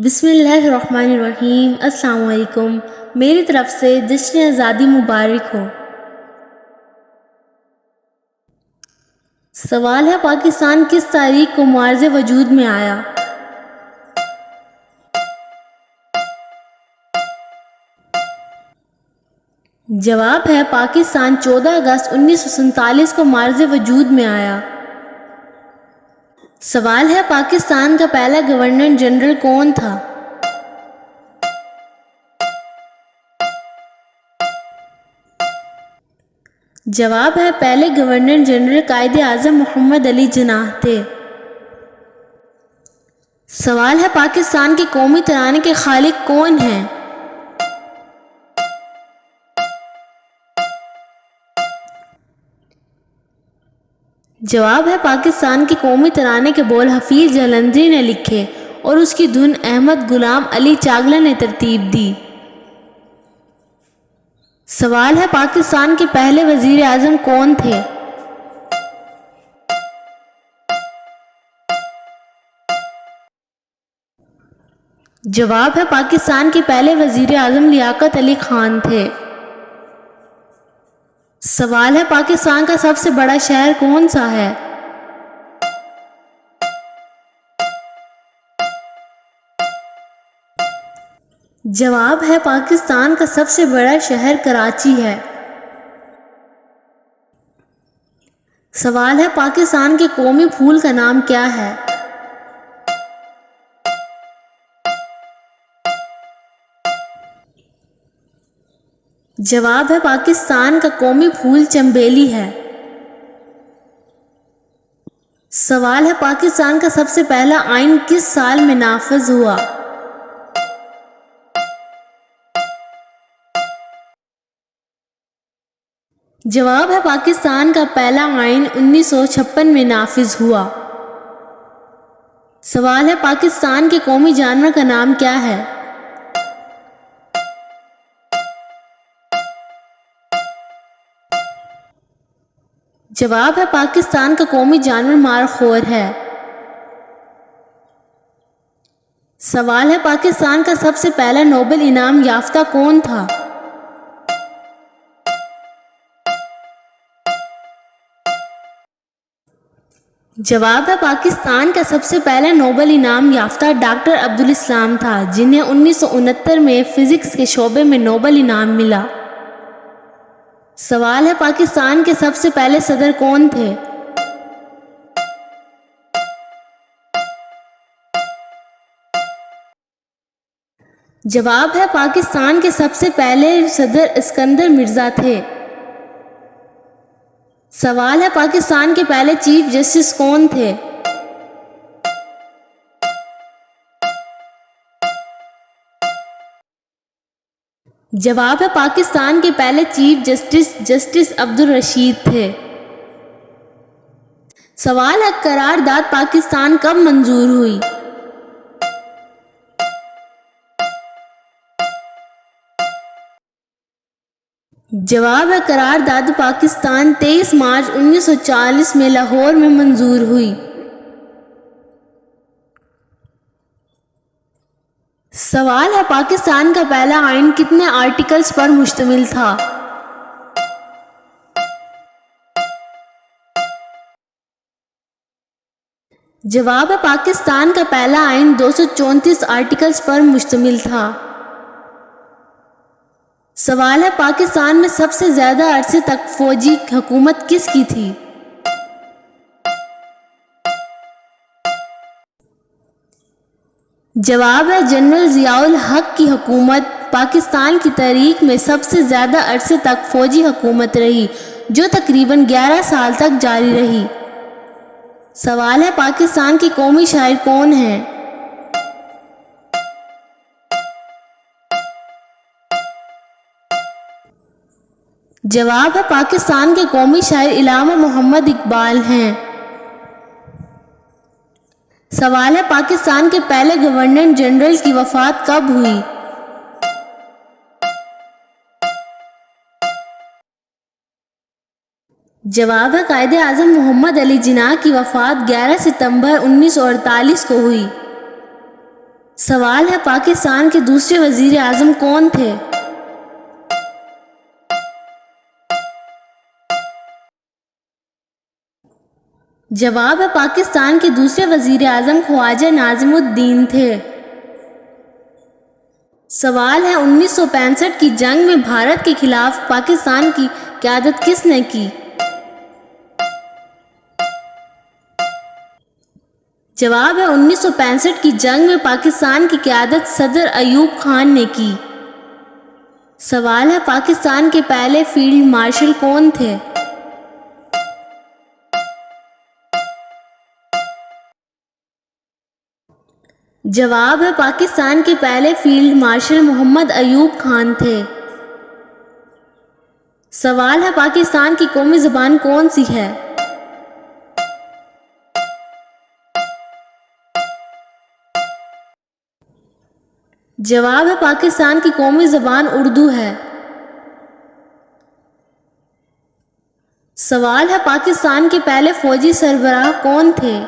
بسم اللہ الرحمن الرحیم۔ السلام علیکم، میری طرف سے جشن آزادی مبارک ہو۔ سوال ہے، پاکستان کس تاریخ کو معرض وجود میں آیا؟ جواب ہے، پاکستان 14 اگست 1947 کو معرض وجود میں آیا۔ سوال ہے، پاکستان کا پہلا گورنر جنرل کون تھا؟ جواب ہے، پہلے گورنر جنرل قائد اعظم محمد علی جناح تھے۔ سوال ہے، پاکستان کے قومی ترانے کے خالق کون ہیں؟ جواب ہے، پاکستان کے قومی ترانے کے بول حفیظ جلندری نے لکھے اور اس کی دھن احمد غلام علی چاغلا نے ترتیب دی۔ سوال ہے، پاکستان کے پہلے وزیر اعظم کون تھے؟ جواب ہے، پاکستان کے پہلے وزیر اعظم لیاقت علی خان تھے۔ سوال ہے، پاکستان کا سب سے بڑا شہر کون سا ہے؟ جواب ہے، پاکستان کا سب سے بڑا شہر کراچی ہے۔ سوال ہے، پاکستان کے قومی پھول کا نام کیا ہے؟ جواب ہے، پاکستان کا قومی پھول چنبیلی ہے۔ سوال ہے، پاکستان کا سب سے پہلا آئین کس سال میں نافذ ہوا؟ جواب ہے، پاکستان کا پہلا آئین 1956 میں نافذ ہوا۔ سوال ہے، پاکستان کے قومی جانور کا نام کیا ہے؟ جواب ہے، پاکستان کا قومی جانور مار خور ہے۔ سوال ہے، پاکستان کا سب سے پہلا نوبل انعام یافتہ کون تھا؟ جواب ہے، پاکستان کا سب سے پہلا نوبل انعام یافتہ ڈاکٹر عبدالاسلام تھا، جنہیں 1969 میں فزکس کے شعبے میں نوبل انعام ملا۔ سوال ہے، پاکستان کے سب سے پہلے صدر کون تھے؟ جواب ہے، پاکستان کے سب سے پہلے صدر اسکندر مرزا تھے۔ سوال ہے، پاکستان کے پہلے چیف جسٹس کون تھے؟ جواب ہے، پاکستان کے پہلے چیف جسٹس جسٹس عبدالرشید تھے۔ سوال ہے، قرارداد پاکستان کب منظور ہوئی؟ جواب ہے، قرارداد پاکستان 23 مارچ 1940 میں لاہور میں منظور ہوئی۔ سوال ہے، پاکستان کا پہلا آئین کتنے آرٹیکلز پر مشتمل تھا؟ جواب ہے، پاکستان کا پہلا آئین 234 آرٹیکلز پر مشتمل تھا۔ سوال ہے، پاکستان میں سب سے زیادہ عرصے تک فوجی حکومت کس کی تھی؟ جواب ہے، جنرل ضیاء الحق کی حکومت پاکستان کی تاریخ میں سب سے زیادہ عرصے تک فوجی حکومت رہی، جو تقریباً 11 سال تک جاری رہی۔ سوال ہے، پاکستان کے قومی شاعر کون ہیں؟ جواب ہے، پاکستان کے قومی شاعر علامہ محمد اقبال ہیں۔ سوال ہے، پاکستان کے پہلے گورنر جنرل کی وفات کب ہوئی؟ جواب ہے، قائد اعظم محمد علی جناح کی وفات 11 ستمبر 1948 کو ہوئی۔ سوال ہے پاکستان کے دوسرے وزیر اعظم کون تھے؟ جواب ہے پاکستان کے دوسرے وزیر اعظم خواجہ ناظم الدین تھے۔ سوال ہے 1965 کی جنگ میں بھارت کے خلاف پاکستان کی قیادت کس نے کی؟ جواب ہے 1965 کی جنگ میں پاکستان کی قیادت صدر ایوب خان نے کی۔ سوال ہے پاکستان کے پہلے فیلڈ مارشل کون تھے؟ جواب ہے پاکستان کے پہلے فیلڈ مارشل محمد ایوب خان تھے۔ سوال ہے پاکستان کی قومی زبان کون سی ہے؟ جواب ہے پاکستان کی قومی زبان اردو ہے۔ سوال ہے پاکستان کے پہلے فوجی سربراہ کون تھے؟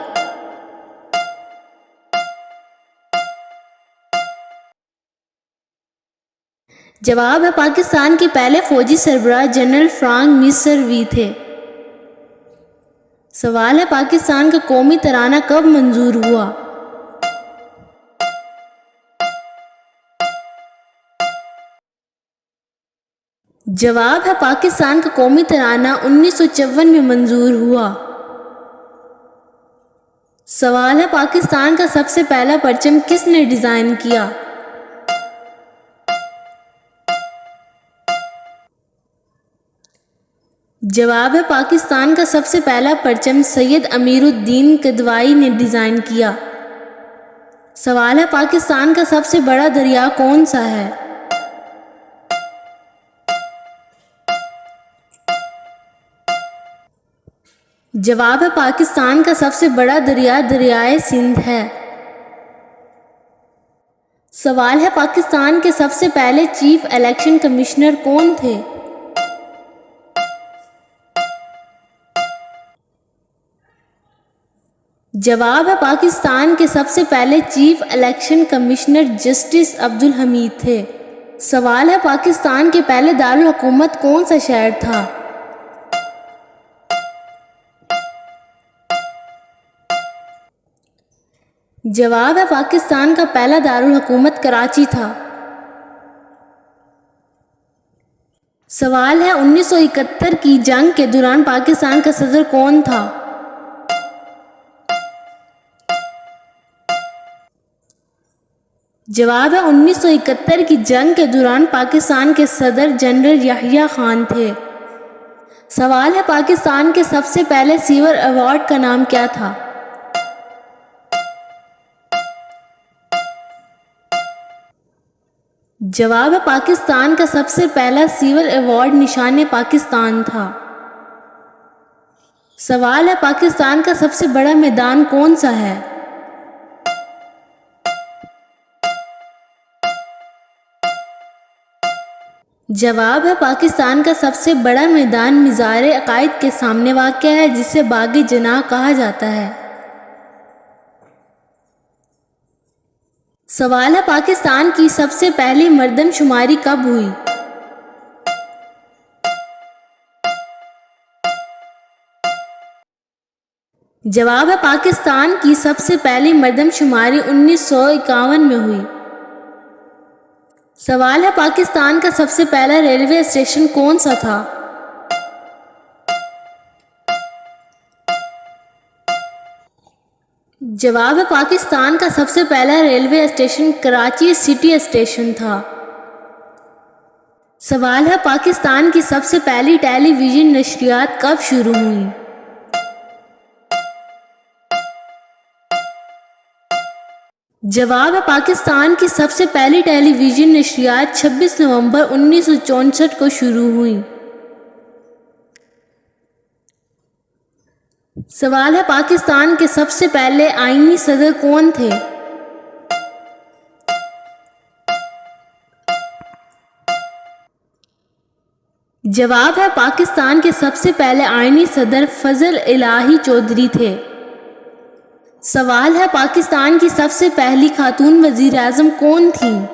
جواب ہے پاکستان کے پہلے فوجی سربراہ جنرل فرانک میسروی تھے۔ سوال ہے پاکستان کا قومی ترانہ کب منظور ہوا؟ جواب ہے پاکستان کا قومی ترانہ 1954 میں منظور ہوا۔ سوال ہے پاکستان کا سب سے پہلا پرچم کس نے ڈیزائن کیا؟ جواب ہے پاکستان کا سب سے پہلا پرچم سید امیر الدین کدوائی نے ڈیزائن کیا۔ سوال ہے پاکستان کا سب سے بڑا دریا کون سا ہے؟ جواب ہے پاکستان کا سب سے بڑا دریا دریائے سندھ ہے۔ سوال ہے پاکستان کے سب سے پہلے چیف الیکشن کمشنر کون تھے؟ جواب ہے پاکستان کے سب سے پہلے chief election commissioner justice Abdul Hamid تھے۔ سوال ہے پاکستان کے پہلے دارالحکومت کون سا شہر تھا؟ جواب ہے پاکستان کا پہلا دارالحکومت کراچی تھا۔ سوال ہے 1971 کی جنگ کے دوران پاکستان کا صدر کون تھا؟ جواب ہے 1971 کی جنگ کے دوران پاکستان کے صدر جنرل یحییٰ خان تھے۔ سوال ہے پاکستان کے سب سے پہلے سیور ایوارڈ کا نام کیا تھا؟ جواب ہے پاکستان کا سب سے پہلا سیور ایوارڈ نشان پاکستان تھا۔ سوال ہے پاکستان کا سب سے بڑا میدان کون سا ہے؟ جواب ہے پاکستان کا سب سے بڑا میدان مزار عقائد کے سامنے واقع ہے جسے باغ جناح کہا جاتا ہے۔ سوال ہے پاکستان کی سب سے پہلی مردم شماری کب ہوئی؟ جواب ہے پاکستان کی سب سے پہلی مردم شماری 1951 میں ہوئی۔ سوال ہے پاکستان کا سب سے پہلا ریلوے اسٹیشن کون سا تھا؟ جواب ہے پاکستان کا سب سے پہلا railway station Karachi city station تھا۔ سوال ہے پاکستان کی سب سے پہلی ٹیلی ویژن نشریات کب شروع ہوئیں؟ جواب ہے پاکستان کی سب سے پہلی ٹیلی ویژن نشریات 26 نومبر 1964 کو شروع ہوئیں۔ سوال ہے پاکستان کے سب سے پہلے آئینی صدر کون تھے؟ جواب ہے پاکستان کے سب سے پہلے آئینی صدر فضل الہی چودھری تھے۔ سوال ہے پاکستان کی سب سے پہلی خاتون وزیر اعظم کون تھیں؟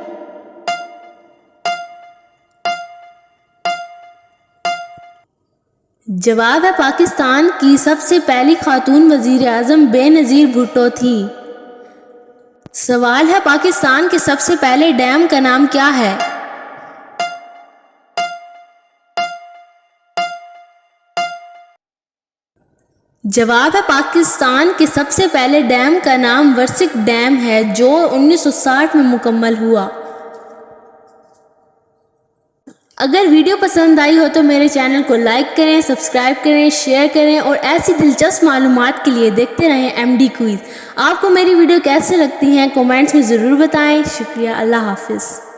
جواب ہے پاکستان کی سب سے پہلی خاتون وزیر اعظم بے نظیر بھٹو تھی۔ سوال ہے پاکستان کے سب سے پہلے ڈیم کا نام کیا ہے؟ جواب ہے پاکستان کے سب سے پہلے ڈیم کا نام ورسک ڈیم ہے جو 1960 میں مکمل ہوا۔ اگر ویڈیو پسند آئی ہو تو میرے چینل کو لائک کریں، سبسکرائب کریں، شیئر کریں اور ایسی دلچسپ معلومات کے لیے دیکھتے رہیں MD کوئز۔ آپ کو میری ویڈیو کیسے لگتی ہیں کمنٹس میں ضرور بتائیں۔ شکریہ، اللہ حافظ۔